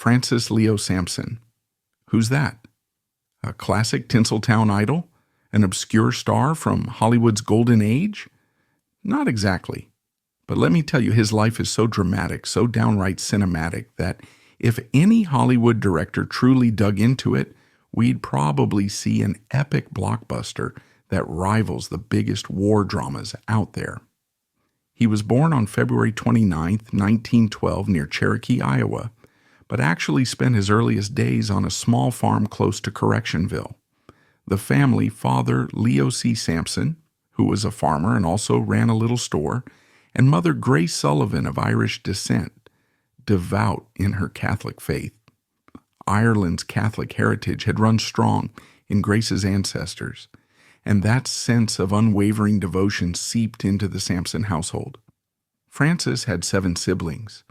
Francis Leo Sampson. Who's that? A classic Tinseltown idol? An obscure star from Hollywood's golden age? Not exactly. But let me tell you, his life is so dramatic, so downright cinematic, that if any Hollywood director truly dug into it, we'd probably see an epic blockbuster that rivals the biggest war dramas out there. He was born on February 29, 1912, near Cherokee, Iowa, but actually spent his earliest days on a small farm close to Correctionville. The family, father Leo C. Sampson, who was a farmer and also ran a little store, and mother Grace Sullivan of Irish descent, devout in her Catholic faith. Ireland's Catholic heritage had run strong in Grace's ancestors, and that sense of unwavering devotion seeped into the Sampson household. Francis had 7 siblings,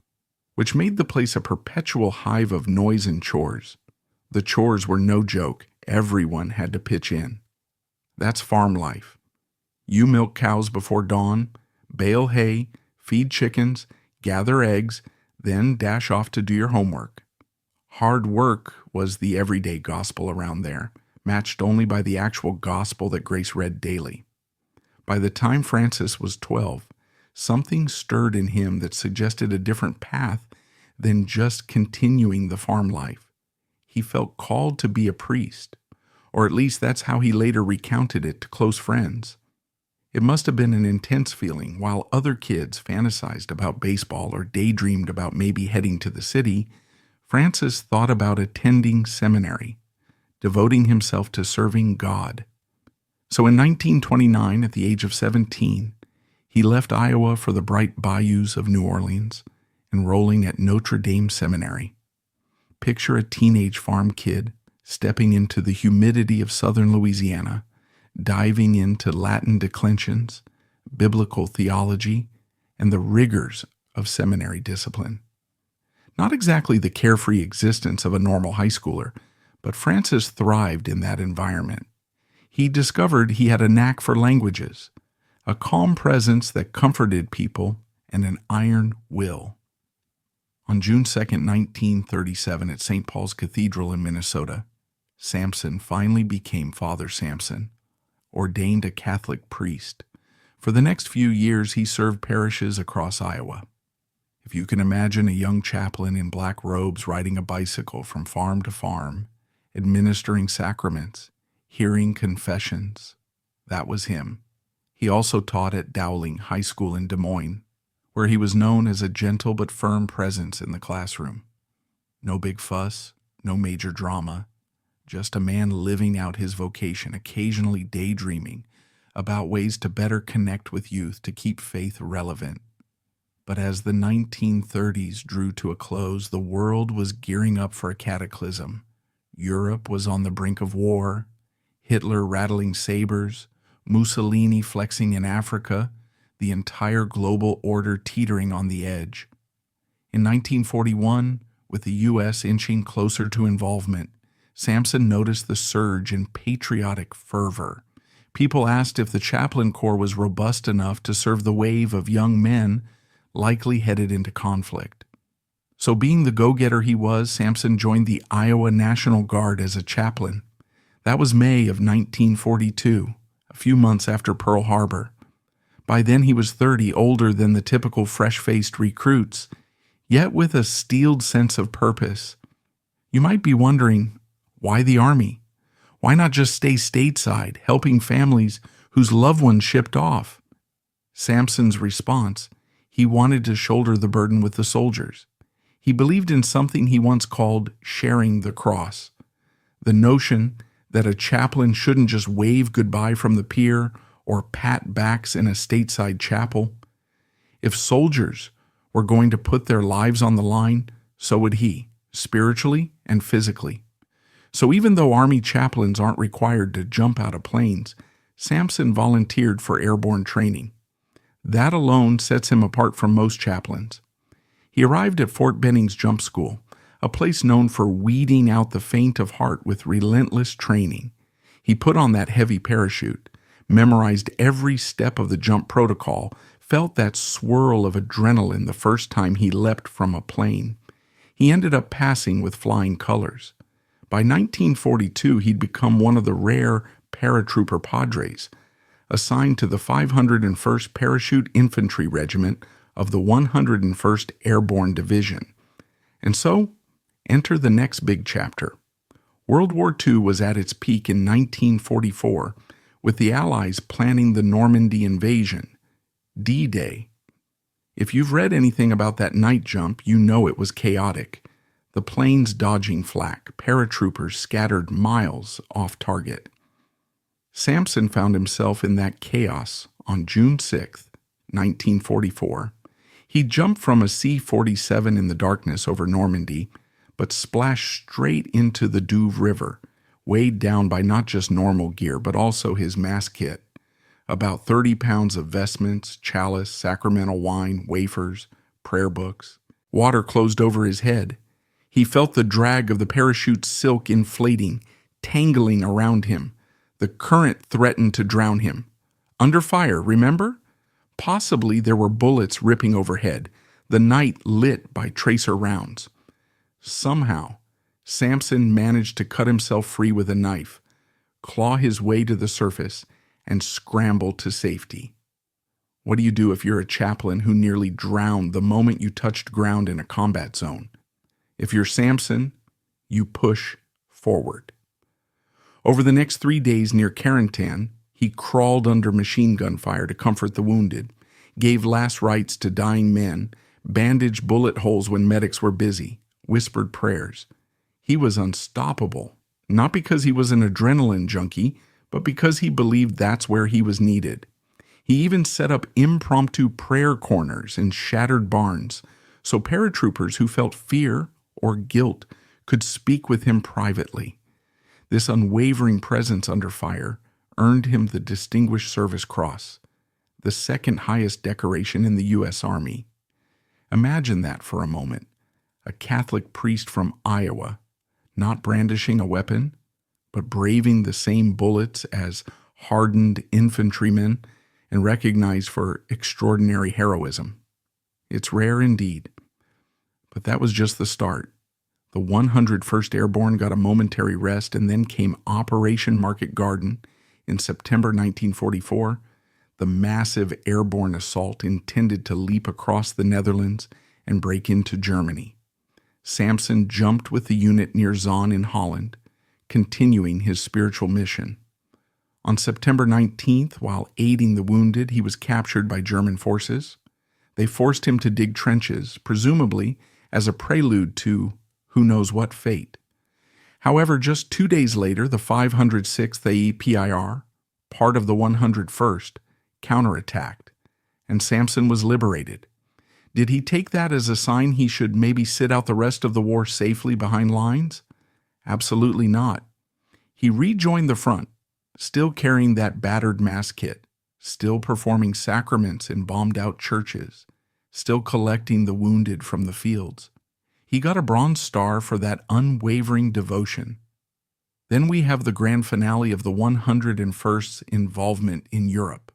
which made the place a perpetual hive of noise and chores. The chores were no joke. Everyone had to pitch in. That's farm life. You milk cows before dawn, bale hay, feed chickens, gather eggs, then dash off to do your homework. Hard work was the everyday gospel around there, matched only by the actual gospel that Grace read daily. By the time Francis was 12, something stirred in him that suggested a different path than just continuing the farm life. He felt called to be a priest, or at least that's how he later recounted it to close friends. It must have been an intense feeling. While other kids fantasized about baseball or daydreamed about maybe heading to the city, Francis thought about attending seminary, devoting himself to serving God. So in 1929, at the age of 17, he left Iowa for the bright bayous of New Orleans, enrolling at Notre Dame Seminary. Picture a teenage farm kid stepping into the humidity of southern Louisiana, diving into Latin declensions, biblical theology, and the rigors of seminary discipline. Not exactly the carefree existence of a normal high schooler, but Francis thrived in that environment. He discovered he had a knack for languages, a calm presence that comforted people, and an iron will. On June 2, 1937, at St. Paul's Cathedral in Minnesota, Sampson finally became Father Sampson, ordained a Catholic priest. For the next few years, he served parishes across Iowa. If you can imagine a young chaplain in black robes riding a bicycle from farm to farm, administering sacraments, hearing confessions, that was him. He also taught at Dowling High School in Des Moines, where he was known as a gentle but firm presence in the classroom. No big fuss, no major drama, just a man living out his vocation, occasionally daydreaming about ways to better connect with youth to keep faith relevant. But as the 1930s drew to a close, the world was gearing up for a cataclysm. Europe was on the brink of war, Hitler rattling sabers, Mussolini flexing in Africa, the entire global order teetering on the edge. In 1941, with the U.S. inching closer to involvement, Sampson noticed the surge in patriotic fervor. People asked if the chaplain corps was robust enough to serve the wave of young men likely headed into conflict. So being the go-getter he was, Sampson joined the Iowa National Guard as a chaplain. That was May of 1942, a few months after Pearl Harbor. By then he was 30, older than the typical fresh-faced recruits, yet with a steeled sense of purpose. You might be wondering, why the Army? Why not just stay stateside, helping families whose loved ones shipped off? Sampson's response: he wanted to shoulder the burden with the soldiers. He believed in something he once called sharing the cross, the notion that a chaplain shouldn't just wave goodbye from the pier or pat backs in a stateside chapel. If soldiers were going to put their lives on the line, so would he, spiritually and physically. So even though Army chaplains aren't required to jump out of planes, Sampson volunteered for airborne training. That alone sets him apart from most chaplains. He arrived at Fort Benning's Jump School, a place known for weeding out the faint of heart with relentless training. He put on that heavy parachute, memorized every step of the jump protocol, felt that swirl of adrenaline the first time he leapt from a plane. He ended up passing with flying colors. By 1942, he'd become one of the rare paratrooper padres, assigned to the 501st Parachute Infantry Regiment of the 101st Airborne Division. And so, enter the next big chapter. World War II was at its peak in 1944, with the Allies planning the Normandy invasion, D-Day. If you've read anything about that night jump, you know it was chaotic. The planes dodging flak, paratroopers scattered miles off target. Sampson found himself in that chaos on June 6, 1944. He jumped from a C-47 in the darkness over Normandy, but splashed straight into the Douve River, weighed down by not just normal gear, but also his mass kit. About 30 pounds of vestments, chalice, sacramental wine, wafers, prayer books. Water closed over his head. He felt the drag of the parachute's silk inflating, tangling around him. The current threatened to drown him. Under fire, remember? Possibly there were bullets ripping overhead, the night lit by tracer rounds. Somehow, Sampson managed to cut himself free with a knife, claw his way to the surface, and scramble to safety. What do you do if you're a chaplain who nearly drowned the moment you touched ground in a combat zone? If you're Sampson, you push forward. Over the next 3 days near Carentan, he crawled under machine gun fire to comfort the wounded, gave last rites to dying men, bandaged bullet holes when medics were busy, whispered prayers. He was unstoppable, not because he was an adrenaline junkie, but because he believed that's where he was needed. He even set up impromptu prayer corners in shattered barns, so paratroopers who felt fear or guilt could speak with him privately. This unwavering presence under fire earned him the Distinguished Service Cross, the second highest decoration in the U.S. Army. Imagine that for a moment. A Catholic priest from Iowa, not brandishing a weapon, but braving the same bullets as hardened infantrymen and recognized for extraordinary heroism. It's rare indeed. But that was just the start. The 101st Airborne got a momentary rest, and then came Operation Market Garden in September 1944, the massive airborne assault intended to leap across the Netherlands and break into Germany. Sampson jumped with the unit near Zaan in Holland, continuing his spiritual mission. On September 19th, while aiding the wounded, he was captured by German forces. They forced him to dig trenches, presumably as a prelude to who knows what fate. However, just 2 days later, the 506th AEPIR, part of the 101st, counterattacked, and Sampson was liberated. Did he take that as a sign he should maybe sit out the rest of the war safely behind lines? Absolutely not. He rejoined the front, still carrying that battered mass kit, still performing sacraments in bombed-out churches, still collecting the wounded from the fields. He got a Bronze Star for that unwavering devotion. Then we have the grand finale of the 101st's involvement in Europe,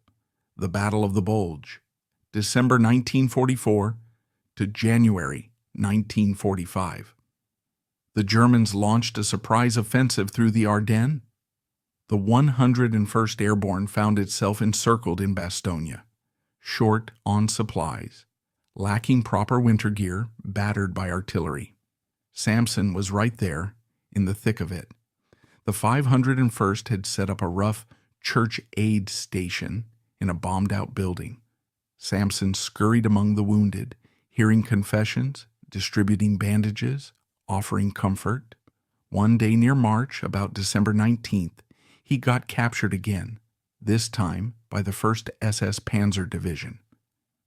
the Battle of the Bulge, December 1944 to January 1945. The Germans launched a surprise offensive through the Ardennes. The 101st Airborne found itself encircled in Bastogne, short on supplies, lacking proper winter gear, battered by artillery. Sampson was right there, in the thick of it. The 501st had set up a rough church aid station in a bombed-out building. Sampson scurried among the wounded, hearing confessions, distributing bandages, offering comfort. One day near March, about December 19th, he got captured again, this time by the 1st SS Panzer Division.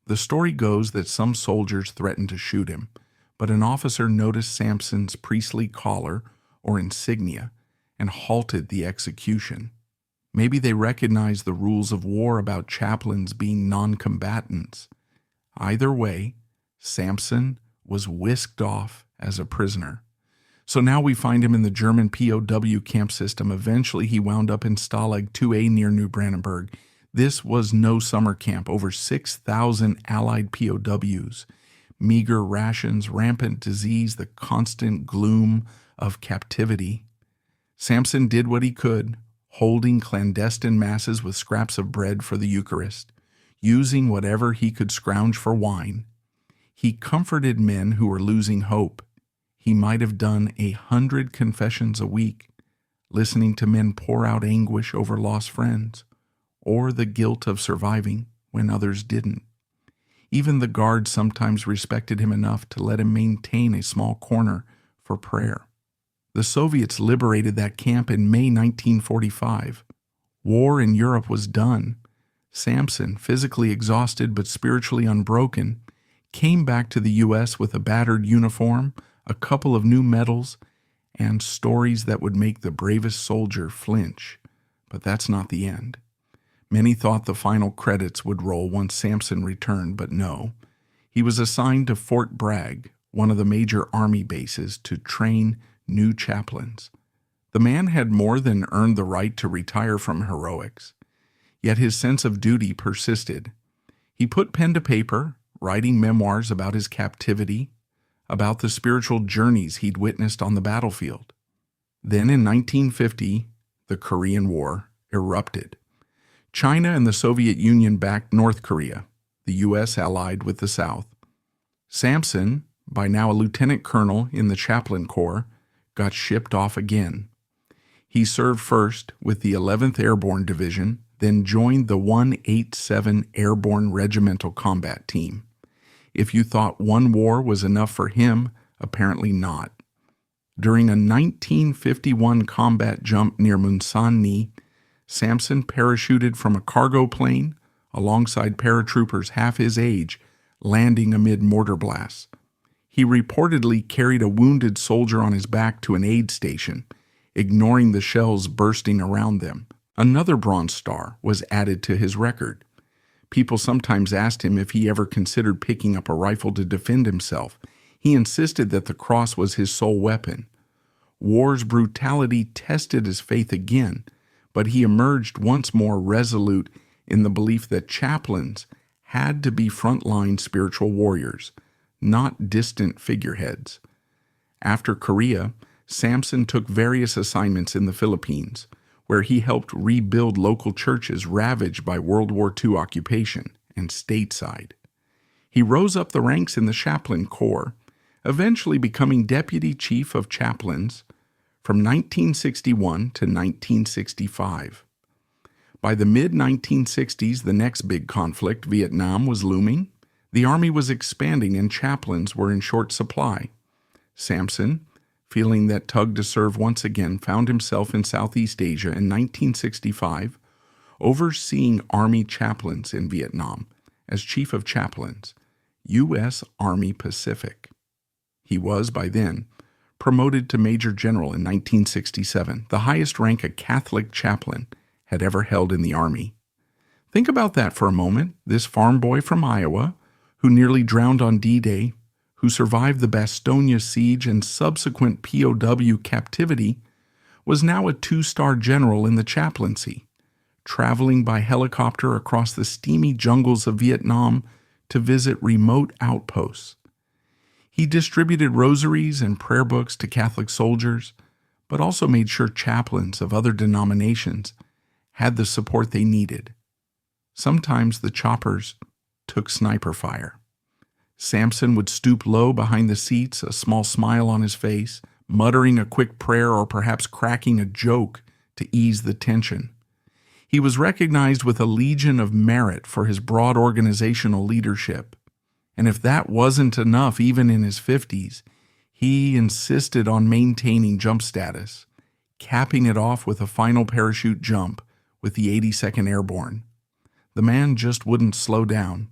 The story goes that some soldiers threatened to shoot him, but an officer noticed Sampson's priestly collar or insignia and halted the execution. Maybe they recognized the rules of war about chaplains being non-combatants. Either way, Sampson was whisked off as a prisoner. So now we find him in the German POW camp system. Eventually he wound up in Stalag 2A near New Brandenburg. This was no summer camp. Over 6,000 Allied POWs, meager rations, rampant disease, the constant gloom of captivity. Sampson did what he could, holding clandestine masses with scraps of bread for the Eucharist, using whatever he could scrounge for wine. He comforted men who were losing hope. He might have done 100 confessions a week, listening to men pour out anguish over lost friends, or the guilt of surviving when others didn't. Even the guards sometimes respected him enough to let him maintain a small corner for prayer. The Soviets liberated that camp in May 1945. War in Europe was done. Sampson, physically exhausted but spiritually unbroken, came back to the U.S. with a battered uniform, a couple of new medals, and stories that would make the bravest soldier flinch. But that's not the end. Many thought the final credits would roll once Sampson returned, but no. He was assigned to Fort Bragg, one of the major Army bases, to train new chaplains. The man had more than earned the right to retire from heroics, yet his sense of duty persisted. He put pen to paper, writing memoirs about his captivity, about the spiritual journeys he'd witnessed on the battlefield. Then in 1950, the Korean War erupted. China and the Soviet Union backed North Korea. The U.S. allied with the South. Sampson, by now a lieutenant colonel in the chaplain corps, got shipped off again. He served first with the 11th Airborne Division, then joined the 187 Airborne Regimental Combat Team. If you thought one war was enough for him, apparently not. During a 1951 combat jump near Munsan-ni, Sampson parachuted from a cargo plane alongside paratroopers half his age, landing amid mortar blasts. He reportedly carried a wounded soldier on his back to an aid station, ignoring the shells bursting around them. Another Bronze Star was added to his record. People sometimes asked him if he ever considered picking up a rifle to defend himself. He insisted that the cross was his sole weapon. War's brutality tested his faith again, but he emerged once more resolute in the belief that chaplains had to be frontline spiritual warriors, not distant figureheads. After Korea, Sampson took various assignments in the Philippines, where he helped rebuild local churches ravaged by World War II occupation and stateside. He rose up the ranks in the chaplain corps, eventually becoming deputy chief of chaplains from 1961 to 1965. By the mid-1960s, the next big conflict, Vietnam, was looming. The Army was expanding and chaplains were in short supply. Sampson, feeling that tug to serve once again, found himself in Southeast Asia in 1965, overseeing Army chaplains in Vietnam as chief of chaplains, U.S. Army Pacific. He was, by then, promoted to Major General in 1967, the highest rank a Catholic chaplain had ever held in the Army. Think about that for a moment. This farm boy from Iowa, who nearly drowned on D-Day, who survived the Bastogne siege and subsequent POW captivity, was now a 2-star general in the chaplaincy, traveling by helicopter across the steamy jungles of Vietnam to visit remote outposts. He distributed rosaries and prayer books to Catholic soldiers, but also made sure chaplains of other denominations had the support they needed. Sometimes the choppers took sniper fire. Sampson would stoop low behind the seats, a small smile on his face, muttering a quick prayer or perhaps cracking a joke to ease the tension. He was recognized with a Legion of Merit for his broad organizational leadership. And if that wasn't enough, even in his 50s, he insisted on maintaining jump status, capping it off with a final parachute jump with the 82nd Airborne. The man just wouldn't slow down.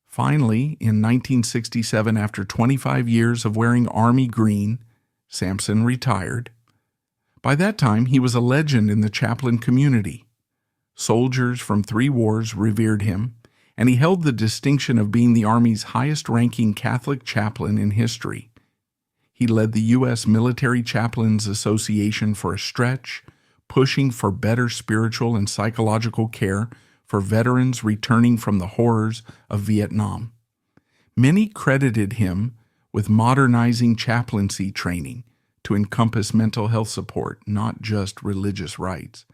Finally, in 1967, after 25 years of wearing Army green, Sampson retired. By that time, he was a legend in the chaplain community. Soldiers from 3 wars revered him, and he held the distinction of being the Army's highest-ranking Catholic chaplain in history. He led the U.S. Military Chaplains Association for a stretch, pushing for better spiritual and psychological care for veterans returning from the horrors of Vietnam. Many credited him with modernizing chaplaincy training to encompass mental health support, not just religious rites.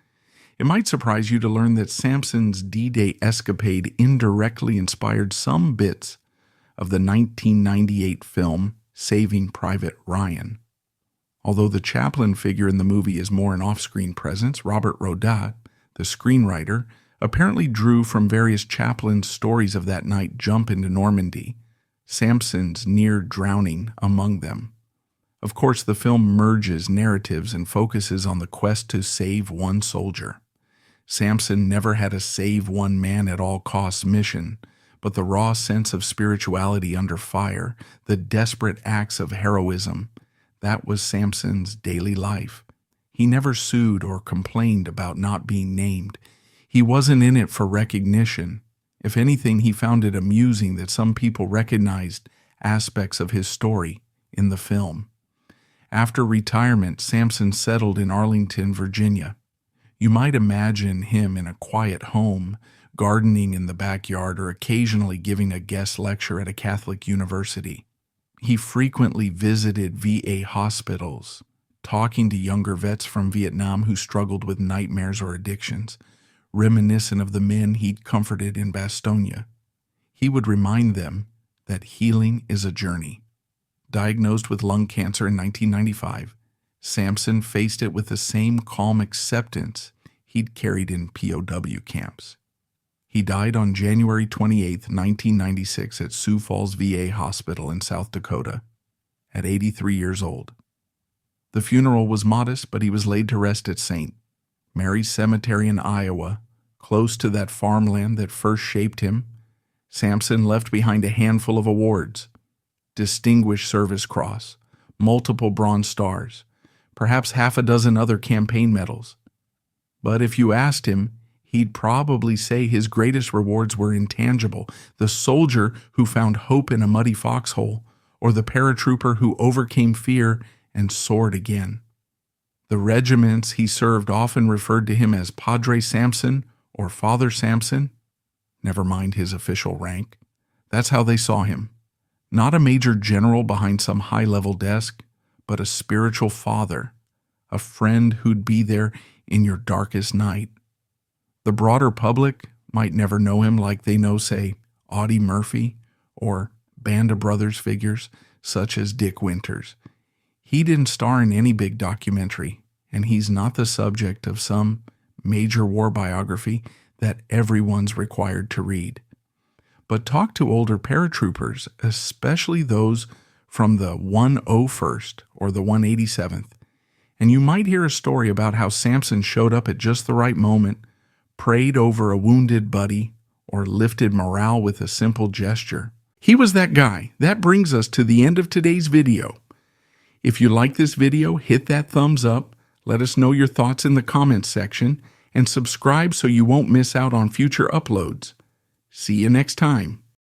It might surprise you to learn that Sampson's D-Day escapade indirectly inspired some bits of the 1998 film Saving Private Ryan. Although the chaplain figure in the movie is more an off-screen presence, Robert Rodat, the screenwriter, apparently drew from various chaplains' stories of that night jump into Normandy, Sampson's near drowning among them. Of course, the film merges narratives and focuses on the quest to save one soldier. Sampson never had a save one man at all costs mission, but the raw sense of spirituality under fire, the desperate acts of heroism, that was Sampson's daily life. He never sued or complained about not being named. He wasn't in it for recognition. If anything, he found it amusing that some people recognized aspects of his story in the film. After retirement, Sampson settled in Arlington, Virginia. You might imagine him in a quiet home, gardening in the backyard, or occasionally giving a guest lecture at a Catholic university. He frequently visited VA hospitals, talking to younger vets from Vietnam who struggled with nightmares or addictions, reminiscent of the men he'd comforted in Bastogne. He would remind them that healing is a journey. Diagnosed with lung cancer in 1995, Sampson faced it with the same calm acceptance he'd carried in POW camps. He died on January 28, 1996 at Sioux Falls VA Hospital in South Dakota, at 83 years old. The funeral was modest, but he was laid to rest at St. Mary's Cemetery in Iowa, close to that farmland that first shaped him. Sampson left behind a handful of awards: Distinguished Service Cross, multiple Bronze Stars, perhaps half a dozen other campaign medals. But if you asked him, he'd probably say his greatest rewards were intangible: the soldier who found hope in a muddy foxhole, or the paratrooper who overcame fear and soared again. The regiments he served often referred to him as Padre Sampson or Father Sampson, never mind his official rank. That's how they saw him. Not a major general behind some high-level desk, but a spiritual father, a friend who'd be there in your darkest night. The broader public might never know him like they know, say, Audie Murphy or Band of Brothers figures such as Dick Winters. He didn't star in any big documentary, and he's not the subject of some major war biography that everyone's required to read. But talk to older paratroopers, especially those from the 101st or the 187th, and you might hear a story about how Sampson showed up at just the right moment, prayed over a wounded buddy, or lifted morale with a simple gesture. He was that guy. That brings us to the end of today's video. If you like this video, hit that thumbs up, let us know your thoughts in the comments section, and subscribe so you won't miss out on future uploads. See you next time.